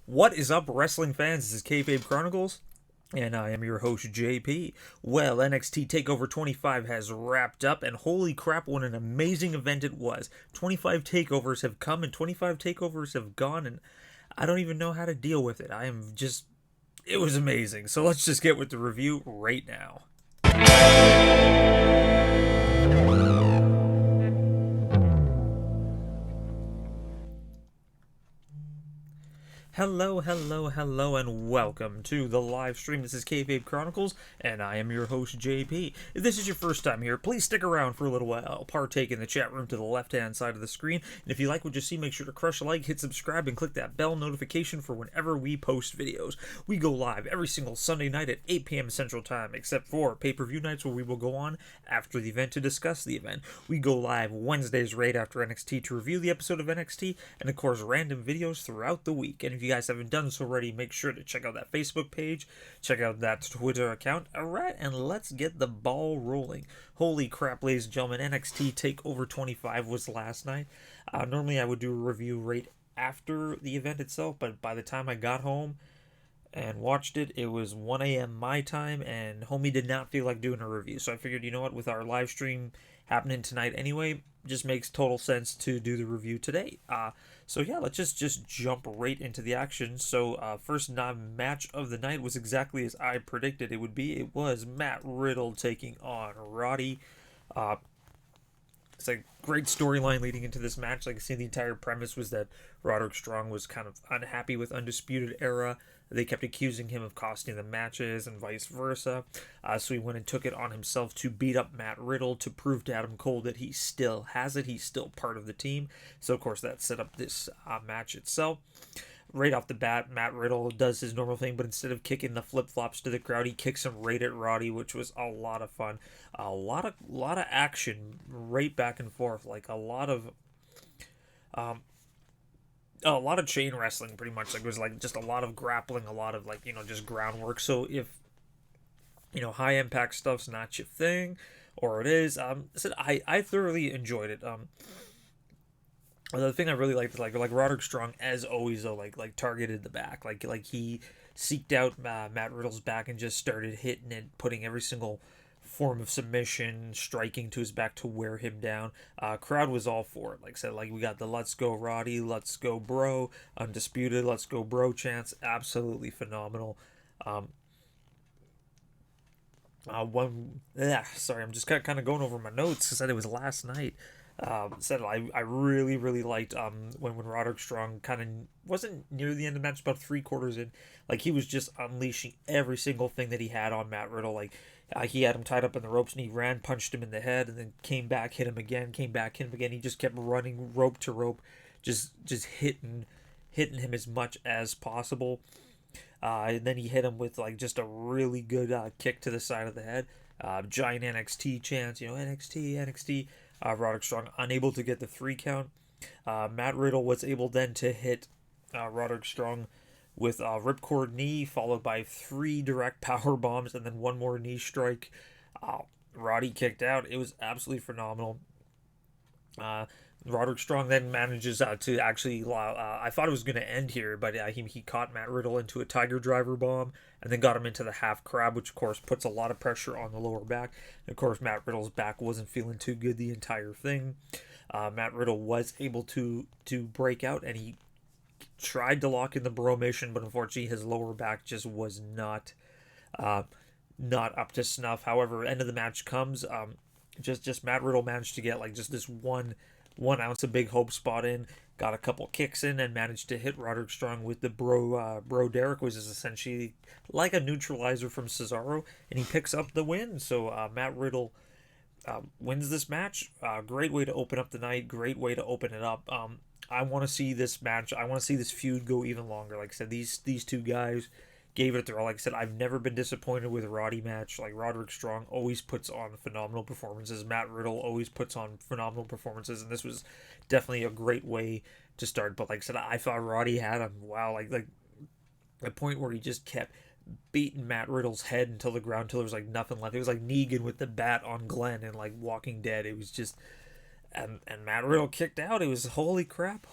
What is up, wrestling fans? This is Kayfabe Chronicles, and I am your host, JP. Well, NXT TakeOver 25 has wrapped up, and holy crap, what an amazing event it was. 25 takeovers have come, and 25 takeovers have gone, and I don't even know how to deal with it. It was amazing. So let's just get with the review right now. Hello, and welcome to the live stream. This is Kayfabe Chronicles, and I am your host, JP. If this is your first time here, please stick around for a little while. Partake in the chat room to the left-hand side of the screen, and if you like what you see, make sure to crush a like, hit subscribe, and click that bell notification for whenever we post videos. We go live every single Sunday night at 8 p.m. Central Time, except for pay-per-view nights where we will go on after the event to discuss the event. We go live Wednesdays right after NXT to review the episode of NXT, and of course, random videos throughout the week. And if you guys haven't done so already, make sure to check out that Facebook page, check out that Twitter account. Alright, and let's get the ball rolling. Holy crap, ladies and gentlemen, NXT TakeOver 25 was last night. Normally I would do a review right after the event itself, but by the time I got home and watched it, it was 1 a.m. my time, and homie did not feel like doing a review. So I figured, you know what, with our live stream happening tonight anyway, just makes total sense to do the review today. So yeah, let's just jump right into the action. So first match of the night was exactly as I predicted it would be. It was Matt Riddle taking on Roddy. It's a great storyline leading into this match. Like I see, the entire premise was that Roderick Strong was kind of unhappy with Undisputed Era. They kept accusing him of costing them matches and vice versa. So he went and took it on himself to beat up Matt Riddle to prove to Adam Cole that he still has it. He's still part of the team. So, of course, that set up this match itself. Right off the bat, Matt Riddle does his normal thing, but instead of kicking the flip-flops to the crowd, he kicks him right at Roddy, which was a lot of fun. A lot of action right back and forth. Like a lot of chain wrestling, pretty much. Like it was like just a lot of grappling, a lot of like, just groundwork. So if high impact stuff's not your thing, or it is, I thoroughly enjoyed it. The thing I really liked is like Roderick Strong, as always, though, like targeted the back, like he seeked out Matt Riddle's back and just started hitting it, putting every single form of submission, striking to his back to wear him down. Crowd was all for it. Like I said, like we got the "Let's Go Roddy," "Let's Go Bro," Undisputed, "Let's Go Bro" chants. Absolutely phenomenal. Sorry, I'm just kind of going over my notes. I said it was last night. I really liked when Roderick Strong kind of wasn't near the end of the match, about 3/4 in, like he was just unleashing every single thing that he had on Matt Riddle. Like he had him tied up in the ropes, and he ran, punched him in the head, and then came back, hit him again, came back, hit him again. He just kept running rope to rope, just hitting him as much as possible. And then he hit him with like just a really good kick to the side of the head. Giant NXT chants, NXT. Roderick Strong unable to get the 3 count. Matt Riddle was able then to hit Roderick Strong with a ripcord knee, followed by 3 direct power bombs, and then 1 more knee strike. Roddy kicked out. It was absolutely phenomenal. Roderick Strong then manages to actually, I thought it was going to end here, but he caught Matt Riddle into a Tiger Driver bomb and then got him into the half crab, which of course puts a lot of pressure on the lower back. And of course, Matt Riddle's back wasn't feeling too good the entire thing. Matt Riddle was able to break out, and he tried to lock in the bro mission, but unfortunately his lower back just was not up to snuff. However, end of the match comes. Just Matt Riddle managed to get like just this one ounce of big hope spot in, got a couple kicks in, and managed to hit Roderick Strong with the bro Derek, which is essentially like a neutralizer from Cesaro, and he picks up the win. So Matt Riddle wins this match. Great way to open up the night, great way to open it up. I want to see this match, I want to see this feud go even longer. Like I said, these two guys gave it their all. Like I said, I've never been disappointed with a Roddy match. Like Roderick Strong always puts on phenomenal performances. Matt Riddle always puts on phenomenal performances, and this was definitely a great way to start. But like I said, I thought Roddy had him. Wow, like the point where he just kept beating Matt Riddle's head until the ground, till there was like nothing left. It was like Negan with the bat on Glenn and like Walking Dead. It was just, and Matt Riddle kicked out. It was holy crap.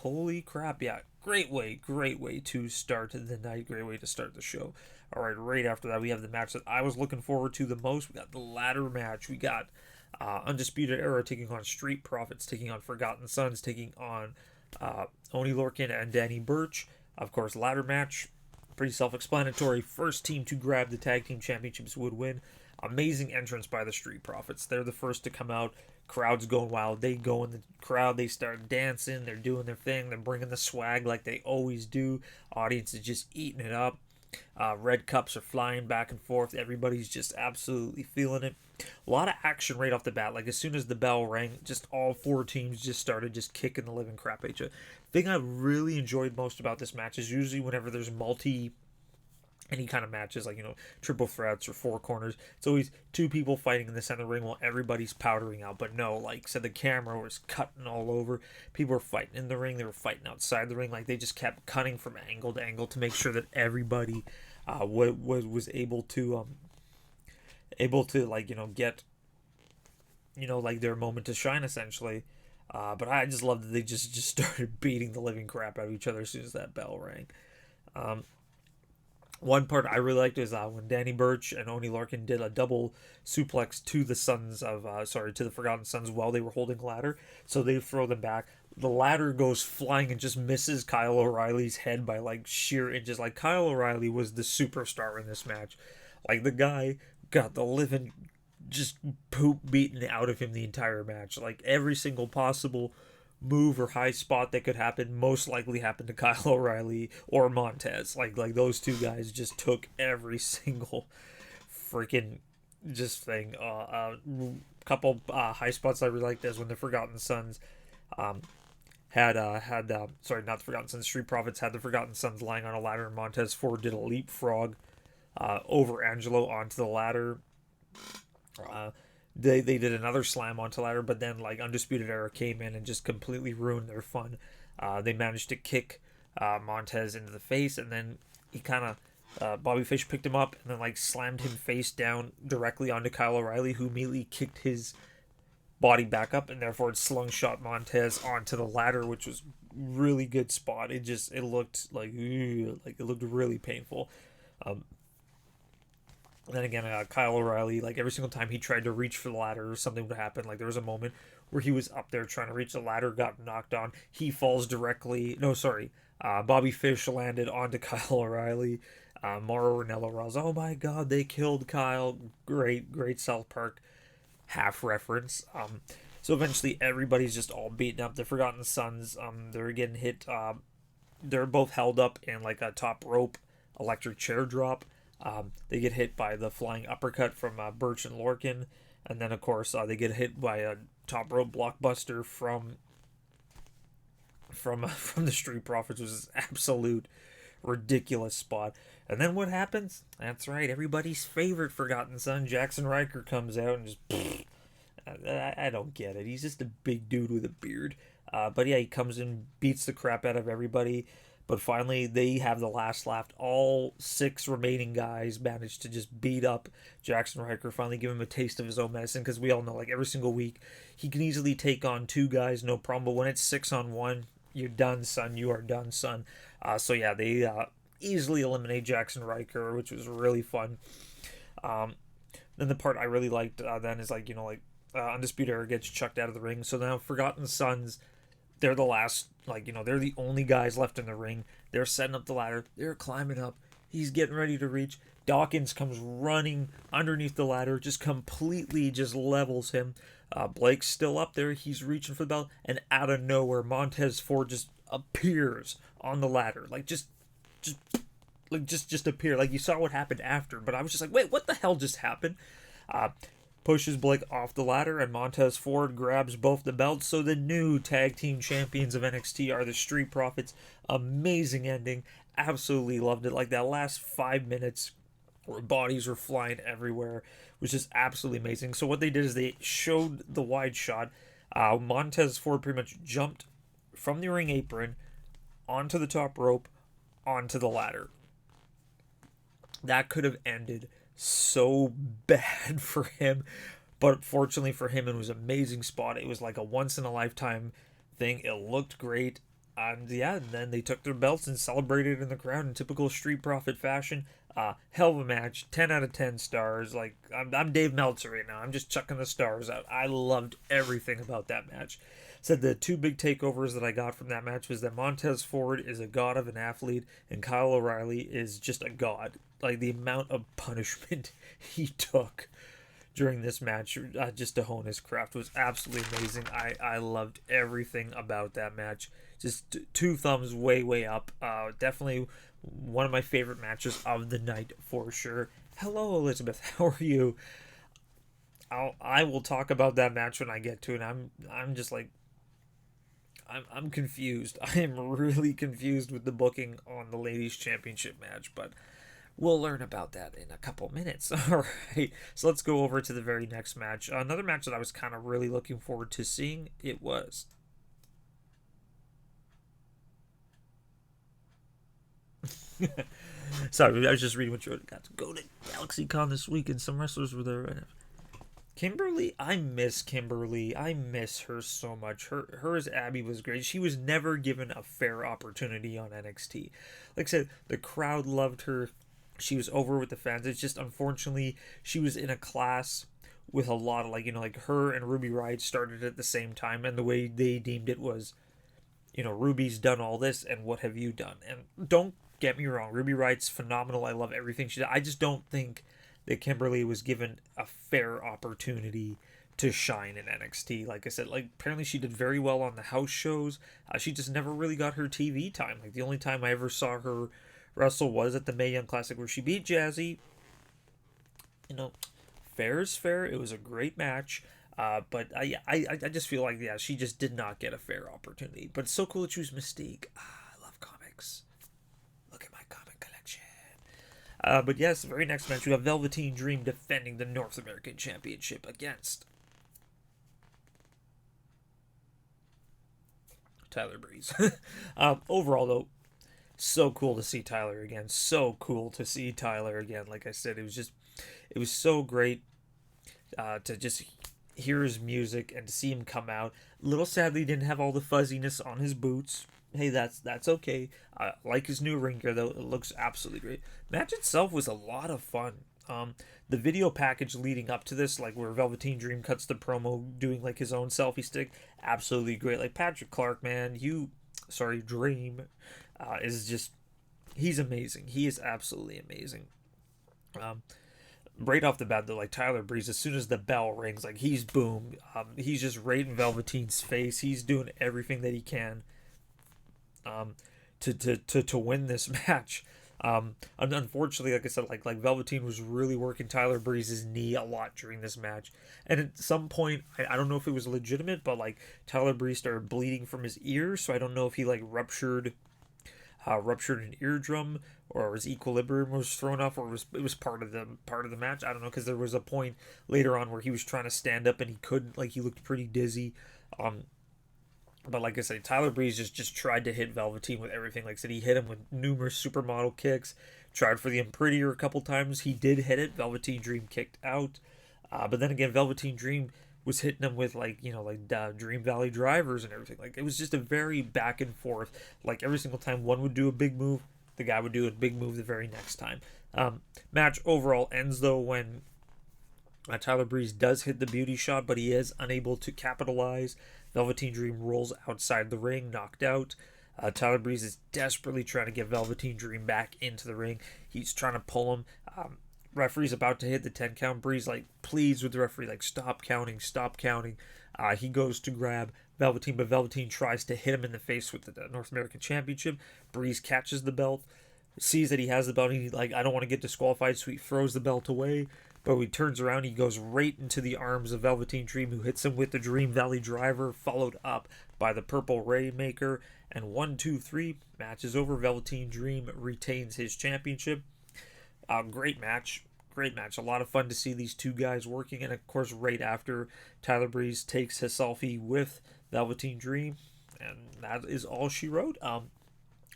Yeah, great way to start the night, great way to start the show. All right, right after that, we have the match that I was looking forward to the most. We got the ladder match. We got Undisputed Era taking on Street Profits, taking on Forgotten Sons, taking on Oni Lorcan and Danny Burch. Of course, ladder match, pretty self-explanatory. First team to grab the tag team championships would win. Amazing entrance by the Street Profits. They're the first to come out. Crowd's going wild. They go in the crowd. They start dancing. They're doing their thing. They're bringing the swag like they always do. Audience is just eating it up. Red cups are flying back and forth. Everybody's just absolutely feeling it. A lot of action right off the bat. Like as soon as the bell rang, just all four teams just started just kicking the living crap at each other. Thing I really enjoyed most about this match is usually whenever there's any kind of matches, like, triple threats or four corners, it's always two people fighting in the center ring while everybody's powdering out. But no, like, so the camera was cutting all over. People were fighting in the ring. They were fighting outside the ring. Like, they just kept cutting from angle to angle to make sure that everybody was able to get, like, their moment to shine, essentially. But I just love that they just started beating the living crap out of each other as soon as that bell rang. One part I really liked is when Danny Burch and Oni Lorcan did a double suplex to the to the Forgotten Sons while they were holding a ladder. So they throw them back. The ladder goes flying and just misses Kyle O'Reilly's head by like sheer inches. Like Kyle O'Reilly was the superstar in this match. Like the guy got the living just poop beaten out of him the entire match. Like every single possible move or high spot that could happen most likely happened to Kyle O'Reilly or Montez. Like those two guys just took every single freaking just thing. Couple high spots I really liked is when the Forgotten Sons not the Forgotten Sons, Street Profits had the Forgotten Sons lying on a ladder, and Montez Ford did a leapfrog over Angelo onto the ladder. They did another slam onto ladder, but then like Undisputed Era came in and just completely ruined their fun. They managed to kick Montez into the face, and then he kind of Bobby Fish picked him up and then like slammed him face down directly onto Kyle O'Reilly, who immediately kicked his body back up, and therefore it slingshot Montez onto the ladder, which was really good spot. It looked like it looked really painful. And then again, Kyle O'Reilly, like every single time he tried to reach for the ladder or something would happen. Like there was a moment where he was up there trying to reach the ladder, got knocked on. He falls directly. No, sorry. Bobby Fish landed onto Kyle O'Reilly. Mauro Ranallo Ross. Oh my God, they killed Kyle. Great South Park half reference. So eventually everybody's just all beaten up. The Forgotten Sons, they're getting hit. They're both held up in like a top rope electric chair drop. They get hit by the flying uppercut from Burch and Lorcan, and then of course they get hit by a top rope blockbuster from the Street Profits, which is absolute ridiculous spot. And then what happens? That's right, everybody's favorite Forgotten Son, Jackson Riker, comes out and just I don't get it. He's just a big dude with a beard. But yeah, he comes in, beats the crap out of everybody. But finally, they have the last laugh. All 6 remaining guys managed to just beat up Jackson Riker, finally give him a taste of his own medicine, because we all know, like, every single week, he can easily take on 2 guys, no problem. But when it's 6-on-1, you're done, son. You are done, son. So, yeah, they easily eliminate Jackson Riker, which was really fun. Then the part I really liked then is, like, Undisputed Era gets chucked out of the ring. So now Forgotten Sons, they're the last, they're the only guys left in the ring. They're setting up the ladder. They're climbing up. He's getting ready to reach. Dawkins comes running underneath the ladder, just completely just levels him. Blake's still up there. He's reaching for the belt. And out of nowhere, Montez Ford just appears on the ladder. Just appear. Like, you saw what happened after. But I was just like, wait, what the hell just happened? Pushes Blake off the ladder, and Montez Ford grabs both the belts. So the new tag team champions of NXT are the Street Profits. Amazing ending. Absolutely loved it. Like that last 5 minutes where bodies were flying everywhere was just absolutely amazing. So what they did is they showed the wide shot. Montez Ford pretty much jumped from the ring apron onto the top rope, onto the ladder. That could have ended so bad for him, but fortunately for him, it was an amazing spot. It was like a once in a lifetime thing. It looked great. And yeah, and then they took their belts and celebrated in the crowd in typical Street Profit fashion. Hell of a match, 10 out of 10 stars. Like, I'm Dave Meltzer right now. I'm just chucking the stars out. I loved everything about that match. Said the two big takeovers that I got from that match was that Montez Ford is a god of an athlete and Kyle O'Reilly is just a god. Like, the amount of punishment he took during this match, just to hone his craft, was absolutely amazing. I loved everything about that match. Just two thumbs way up. Definitely one of my favorite matches of the night for sure. Hello, Elizabeth. How are you? I will talk about that match when I get to it. I'm just like, I'm confused. I am really confused with the booking on the ladies championship match, but we'll learn about that in a couple minutes. All right, so let's go over to the very next match. Another match that I was kind of really looking forward to seeing. It was sorry, I was just reading what you wrote. Got to go to GalaxyCon this week, and some wrestlers were there. Right now. Kimberly, I miss Kimberly. I miss her so much. Her as Abby was great. She was never given a fair opportunity on NXT. Like I said, the crowd loved her. She was over with the fans. It's just unfortunately she was in a class with a lot of like her and Ruby Riott started at the same time, and the way they deemed it was, Ruby's done all this, and what have you done? And don't get me wrong, Ruby Riott's phenomenal. I love everything she did. I just don't think that Kimberly was given a fair opportunity to shine in NXT. Like I said, like apparently she did very well on the house shows. She just never really got her TV time. Like the only time I ever saw her wrestle was at the Mae Young Classic where she beat Jazzy. Fair is fair. It was a great match. But I just feel like, yeah, she just did not get a fair opportunity. But it's so cool to choose Mystique. I love comics. Look at my comic collection. But yes, the very next match, we have Velveteen Dream defending the North American Championship against Tyler Breeze. Overall, though, so cool to see Tyler again. So cool to see Tyler again. Like I said, it was so great to just hear his music and to see him come out. A little sadly, he didn't have all the fuzziness on his boots. Hey, that's okay. I like his new ring gear though; it looks absolutely great. Match itself was a lot of fun. The video package leading up to this, like where Velveteen Dream cuts the promo doing like his own selfie stick, absolutely great. Like Patrick Clark, man, Dream, is just he's amazing. He is absolutely amazing. Right off the bat though, like Tyler Breeze, as soon as the bell rings, like he's boom. He's just right in Velveteen's face. He's doing everything that he can to win this match. Unfortunately, like I said, like Velveteen was really working Tyler Breeze's knee a lot during this match, and at some point, I don't know if it was legitimate, but like Tyler Breeze started bleeding from his ear, so I don't know if he like ruptured an eardrum, or his equilibrium was thrown off, or it was part of the match. I don't know, because there was a point later on where he was trying to stand up and he couldn't. Like he looked pretty dizzy. But like I said, Tyler Breeze just tried to hit Velveteen with everything. Like I said, he hit him with numerous supermodel kicks. Tried for the Unprettier a couple times. He did hit it. Velveteen Dream kicked out. But then again, Velveteen Dream was hitting him with Dream Valley drivers and everything. Like it was just a very back and forth. Like every single time one would do a big move, the guy would do a big move the very next time. Match overall ends though when Tyler Breeze does hit the beauty shot, but he is unable to capitalize. Velveteen Dream rolls outside the ring, knocked out. Tyler Breeze is desperately trying to get Velveteen Dream back into the ring. He's trying to pull him. Referee's about to hit the 10 count. Breeze pleads with the referee, stop counting, stop counting. He goes to grab Velveteen, but Velveteen tries to hit him in the face with the North American Championship. Breeze catches the belt, sees that he has the belt. And I don't want to get disqualified, so he throws the belt away. But when he turns around, he goes right into the arms of Velveteen Dream, who hits him with the Dream Valley Driver, followed up by the Purple Rainmaker. And 1, 2, 3, match is over. Velveteen Dream retains his championship. Great match. Great match. A lot of fun to see these two guys working. And of course, right after, Tyler Breeze takes his selfie with Velveteen Dream. And that is all she wrote. Like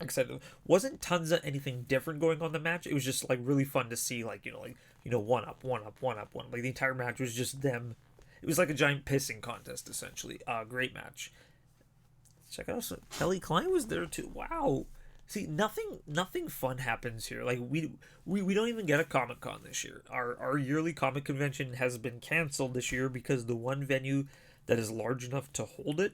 I said, it wasn't tons of anything different going on in the match. It was just really fun to see, one up. Like the entire match was just them. It was like a giant pissing contest, essentially. Great match. check out some Kelly Klein was there too. Wow. See, nothing fun happens here. Like we don't even get a Comic Con this year. Our yearly comic convention has been canceled this year because the one venue that is large enough to hold it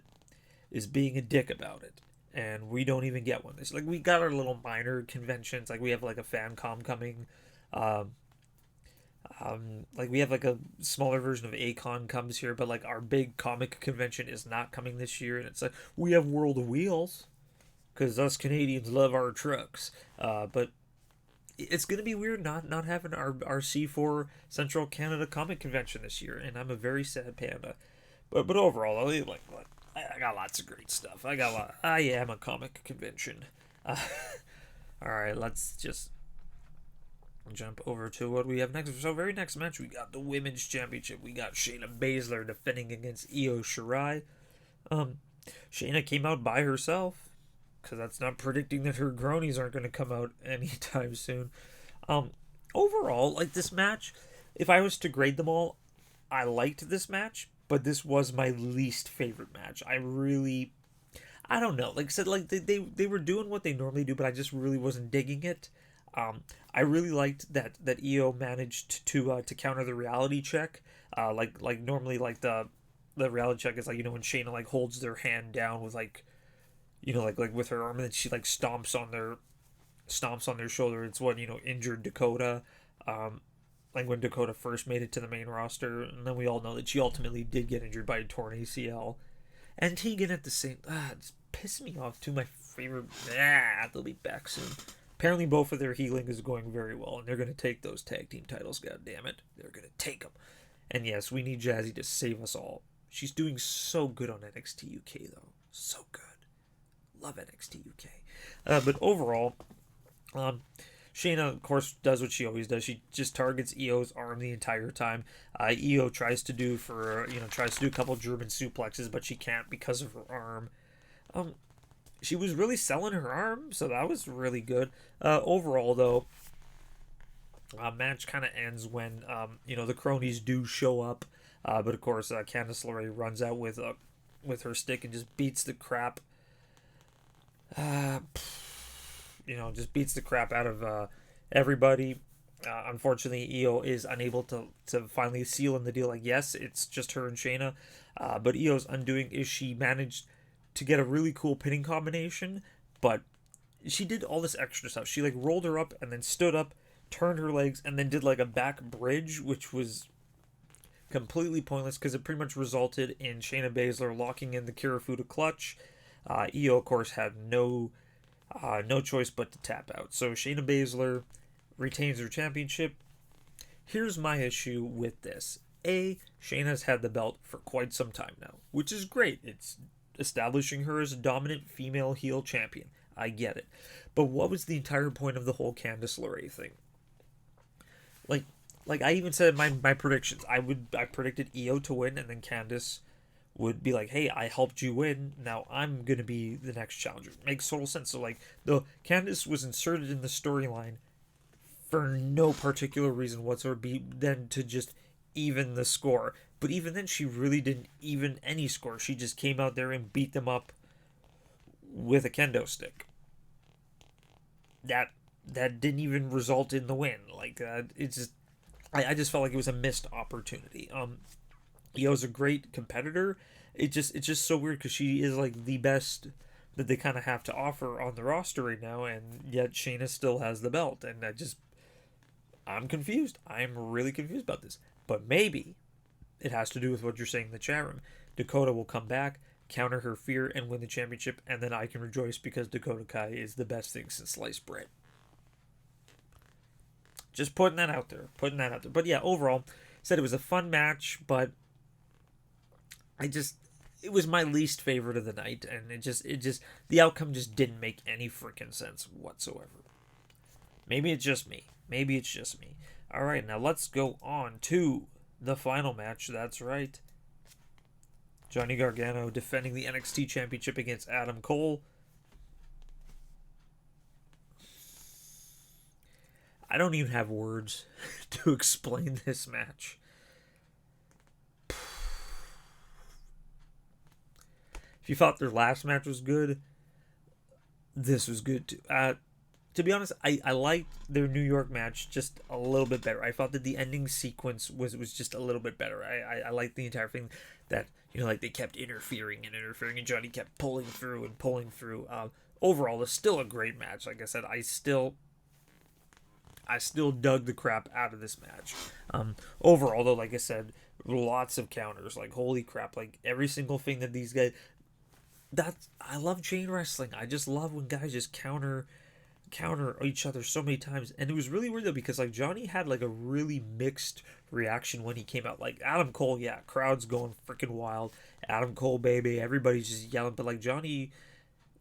is being a dick about it. And we don't even get one. This like we got our little minor conventions. Like we have like a fan com coming. Um, like we have like a smaller version of Acon comes here, but like our big comic convention is not coming this year. And it's like we have World of Wheels because us Canadians love our trucks. But it's gonna be weird not having our C4 Central Canada Comic Convention this year, and I'm a very sad panda. But overall, I got lots of great stuff. I am a comic convention. Uh, all right, let's just jump over to what we have next. So, very next match, we got the Women's Championship. We got Shayna Baszler defending against Io Shirai. Shayna came out by herself because that's not predicting that her cronies aren't going to come out anytime soon. Overall, like this match, if I was to grade them all, I liked this match, but this was my least favorite match. I don't know. Like I said, like they were doing what they normally do, but I just really wasn't digging it. I really liked that Io managed to counter the reality check. Like normally like the reality check is like when Shayna like holds their hand down with like like with her arm and then she like stomps on their shoulder. It's what injured Dakota. Like when Dakota first made it to the main roster, and then we all know that she ultimately did get injured by a torn ACL. And Tegan at the same, it's pissed me off too. My favorite, they'll be back soon. Apparently, both of their healing is going very well, and they're going to take those tag team titles. God damn it, they're going to take them. And yes, we need Jazzy to save us all. She's doing so good on NXT UK though, so good. Love NXT UK. But overall, Shayna, of course, does what she always does. She just targets Io's arm the entire time. Io tries to do a couple German suplexes, but she can't because of her arm. She was really selling her arm, so that was really good. Overall, though, match kind of ends when the cronies do show up, but of course, Candice LeRae runs out with her stick and just beats the crap. Just beats the crap out of everybody. Unfortunately, Io is unable to finally seal in the deal. Like, yes, it's just her and Shayna, but Io's undoing is she managed to get a really cool pinning combination, but she did all this extra stuff. She like rolled her up and then stood up, turned her legs, and then did like a back bridge, which was completely pointless because it pretty much resulted in Shayna Baszler locking in the Kirifuda clutch. Io, of course, had no choice but to tap out. So Shayna Baszler retains her championship. Here's my issue with this. Shayna's had the belt for quite some time now, which is great. It's establishing her as a dominant female heel champion. I get it. But what was the entire point of the whole Candice LeRae thing? Like I even said in my predictions, I predicted Io to win, and then Candice would be like, hey, I helped you win, now I'm going to be the next challenger. Makes total sense. So, like, the Candice was inserted in the storyline for no particular reason whatsoever, than to just even the score. But even then, she really didn't even any score. She just came out there and beat them up with a kendo stick. That didn't even result in the win. Like, it's just... I just felt like it was a missed opportunity. Io's a great competitor. It's just so weird because she is like the best that they kind of have to offer on the roster right now, and yet Shayna still has the belt, and I'm confused. I'm really confused about this. But maybe it has to do with what you're saying in the chat room. Dakota will come back, counter her fear, and win the championship, and then I can rejoice because Dakota Kai is the best thing since sliced bread. Just putting that out there. But yeah, overall, said it was a fun match, but it was my least favorite of the night, and the outcome just didn't make any freaking sense whatsoever. Maybe it's just me. All right, now let's go on to the final match. That's right. Johnny Gargano defending the NXT Championship against Adam Cole. I don't even have words to explain this match. if you thought their last match was good, this was good too. To be honest, I liked their New York match just a little bit better. I thought that the ending sequence was just a little bit better. I liked the entire thing that, like they kept interfering and Johnny kept pulling through and pulling through. Overall, it's still a great match. Like I said, I still dug the crap out of this match. Overall, though, like I said, lots of counters. Like, holy crap! Like every single thing that these guys. I love chain wrestling. I just love when guys just counter each other so many times. And it was really weird though, because like Johnny had like a really mixed reaction when he came out. Like Adam Cole, yeah, crowd's going freaking wild. Adam Cole, baby, everybody's just yelling. But like Johnny,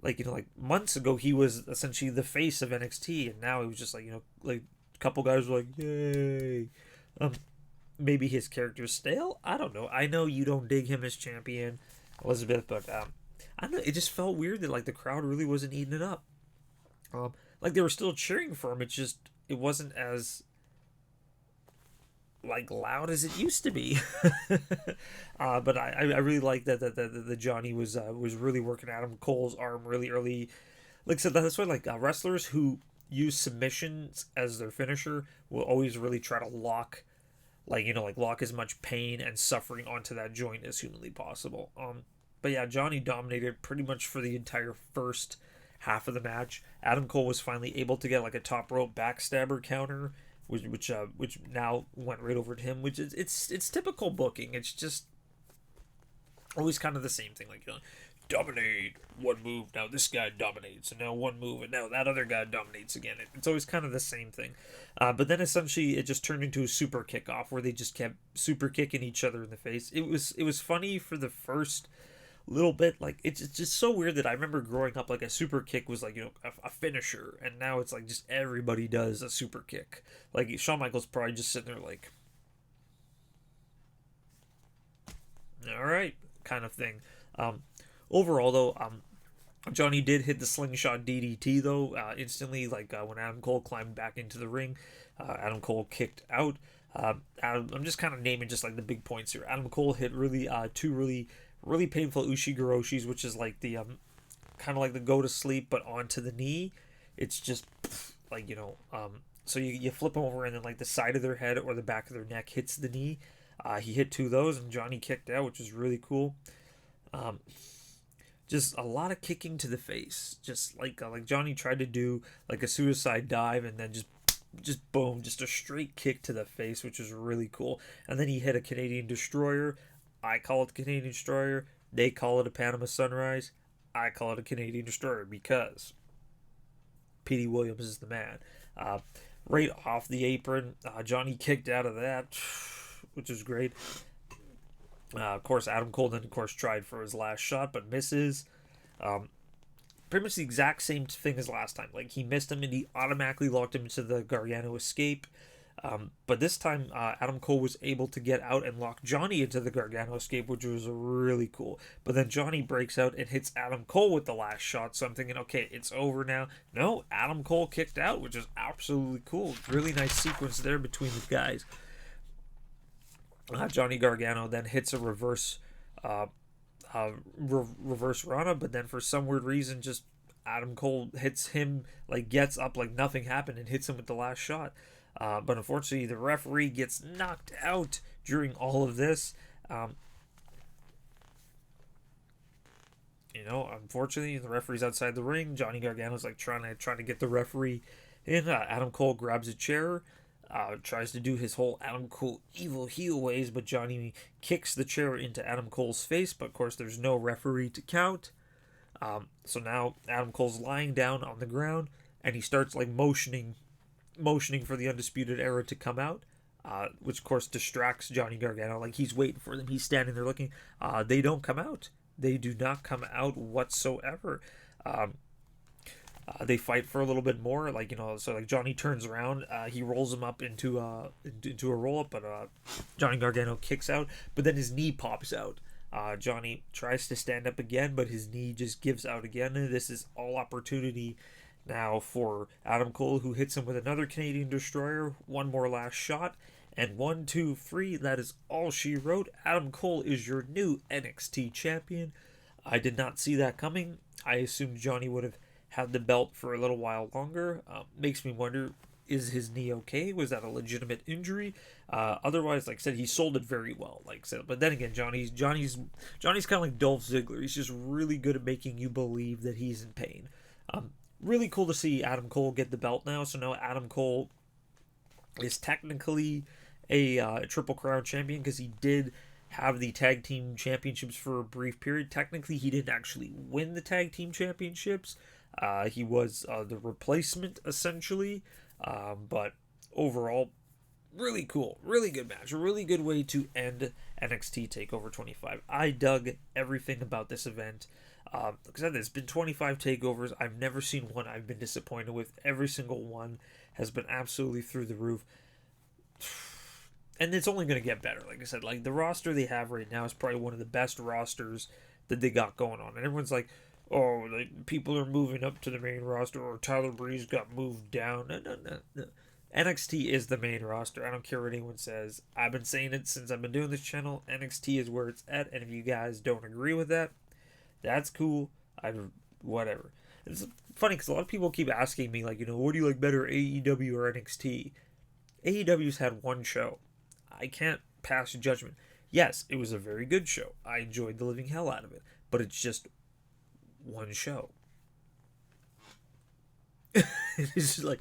like like months ago he was essentially the face of NXT, and now he was just like like a couple guys were like, yay. Maybe his character's stale. I don't know. I know you don't dig him as champion, Elizabeth, but I don't know. It just felt weird that like the crowd really wasn't eating it up. Like they were still cheering for him. It wasn't as like loud as it used to be. But I really like that the Johnny was really working Adam Cole's arm really early. Like so that's why like wrestlers who use submissions as their finisher will always really try to lock lock as much pain and suffering onto that joint as humanly possible. But yeah, Johnny dominated pretty much for the entire first half of the match. Adam Cole was finally able to get like a top rope backstabber counter, which now went right over to him. Which is it's typical booking. It's just always kind of the same thing. Like dominate one move, now this guy dominates, and now one move, and now that other guy dominates again. It's always kind of the same thing. But then essentially it just turned into a super kickoff where they just kept super kicking each other in the face. It was funny for the first little bit. Like it's just so weird that I remember growing up like a super kick was like a finisher, and now it's like just everybody does a super kick. Like Shawn Michaels probably just sitting there like, all right, kind of thing. Overall though, Johnny did hit the slingshot DDT though instantly. Like when Adam Cole climbed back into the ring, Adam Cole kicked out. I'm just kind of naming just like the big points here. Adam Cole hit two really painful Ushigoroshis, which is like the kind of like the go to sleep but onto the knee. It's just like so you flip them over and then like the side of their head or the back of their neck hits the knee. He hit two of those and Johnny kicked out, which is really cool. Just a lot of kicking to the face, just like Johnny tried to do like a suicide dive and then just boom, just a straight kick to the face, which is really cool. And then he hit a Canadian Destroyer. I call it the Canadian Destroyer. They call it a Panama Sunrise. I call it a Canadian Destroyer because Petey Williams is the man. Right off the apron, Johnny kicked out of that, which is great. Of course, Adam Cole then, of course, tried for his last shot, but misses. Pretty much the exact same thing as last time. Like, he missed him, and he automatically locked him into the Gargano escape. But this time, Adam Cole was able to get out and lock Johnny into the Gargano escape, which was really cool. But then Johnny breaks out and hits Adam Cole with the last shot, so I'm thinking, okay, it's over now. No, Adam Cole kicked out, which is absolutely cool. Really nice sequence there between the guys. Johnny Gargano then hits a reverse Rana, but then for some weird reason, just Adam Cole hits him, like gets up like nothing happened and hits him with the last shot. But unfortunately, the referee gets knocked out during all of this. Unfortunately, the referee's outside the ring. Johnny Gargano's like trying to get the referee in. Adam Cole grabs a chair. Tries to do his whole Adam Cole evil heel ways, but Johnny kicks the chair into Adam Cole's face, but of course there's no referee to count. So now Adam Cole's lying down on the ground, and he starts like motioning for the Undisputed Era to come out, which of course distracts Johnny Gargano. Like he's waiting for them, he's standing there looking. They don't come out. They do not come out whatsoever. They fight for a little bit more, so like Johnny turns around, he rolls him up into a roll up, but Johnny Gargano kicks out, but then his knee pops out. Johnny tries to stand up again, but his knee just gives out again, and this is all opportunity now for Adam Cole, who hits him with another Canadian Destroyer, one more last shot, and 1, 2, 3, that is all she wrote. Adam Cole is your new NXT champion. I did not see that coming. I assumed Johnny would have had the belt for a little while longer. Makes me wonder, is his knee okay? Was that a legitimate injury? Otherwise, like I said, he sold it very well. Like I said, but then again, Johnny's kind of like Dolph Ziggler. He's just really good at making you believe that he's in pain. Really cool to see Adam Cole get the belt now. So now Adam Cole is technically a Triple Crown champion because he did have the tag team championships for a brief period. Technically, he didn't actually win the tag team championships. He was the replacement essentially, but overall, really cool, really good match, a really good way to end NXT TakeOver 25. I dug everything about this event. Like I said, there's been 25 takeovers. I've never seen one I've been disappointed with. Every single one has been absolutely through the roof. And it's only going to get better. Like I said, like the roster they have right now is probably one of the best rosters that they got going on. And everyone's like, oh, like, people are moving up to the main roster, or Tyler Breeze got moved down. No. NXT is the main roster. I don't care what anyone says. I've been saying it since I've been doing this channel. NXT is where it's at. And if you guys don't agree with that, that's cool. Whatever. It's funny because a lot of people keep asking me, like, what do you like better, AEW or NXT? AEW's had one show. I can't pass judgment. Yes, it was a very good show. I enjoyed the living hell out of it. But it's just one show. It's just like,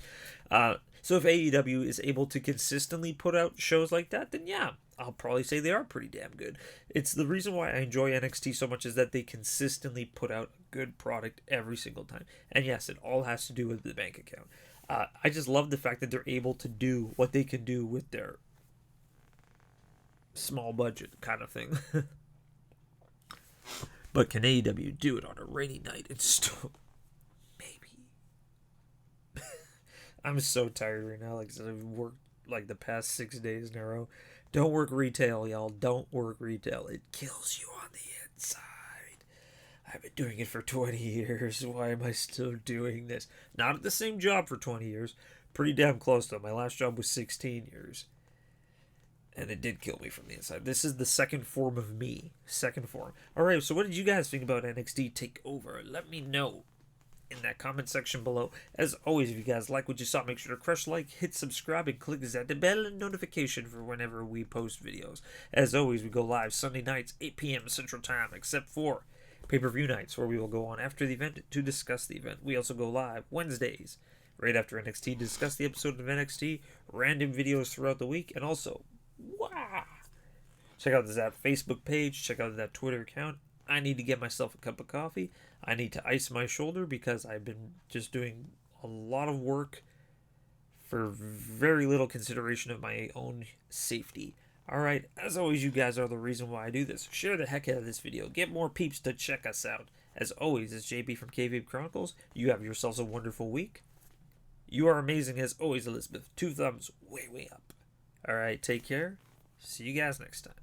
so if AEW is able to consistently put out shows like that, then yeah, I'll probably say they are pretty damn good. It's the reason why I enjoy NXT so much is that they consistently put out a good product every single time. And yes, it all has to do with the bank account. I just love the fact that they're able to do what they can do with their small budget kind of thing. But can AEW do it on a rainy night? It's still maybe. I'm so tired right now. Like I said, I've worked like the past 6 days in a row. Don't work retail, y'all. Don't work retail. It kills you on the inside. I've been doing it for 20 years. Why am I still doing this? Not at the same job for 20 years. Pretty damn close though. My last job was 16 years. And it did kill me from the inside. This is the second form of me. Second form. Alright, so what did you guys think about NXT TakeOver? Let me know in that comment section below. As always, if you guys like what you saw, make sure to crush like, hit subscribe, and click that bell notification for whenever we post videos. As always, we go live Sunday nights, 8 p.m. Central Time, except for pay-per-view nights, where we will go on after the event to discuss the event. We also go live Wednesdays, right after NXT, to discuss the episode of NXT, random videos throughout the week, and also, wow! Check out that Facebook page, check out that Twitter account. I need to get myself a cup of coffee. I need to ice my shoulder because I've been just doing a lot of work for very little consideration of my own safety. Alright, as always, you guys are the reason why I do this. Share the heck out of this video. Get more peeps to check us out. As always, it's JB from KVAB Chronicles. You have yourselves a wonderful week. You are amazing as always, Elizabeth. 2 thumbs way up. Alright, take care. See you guys next time.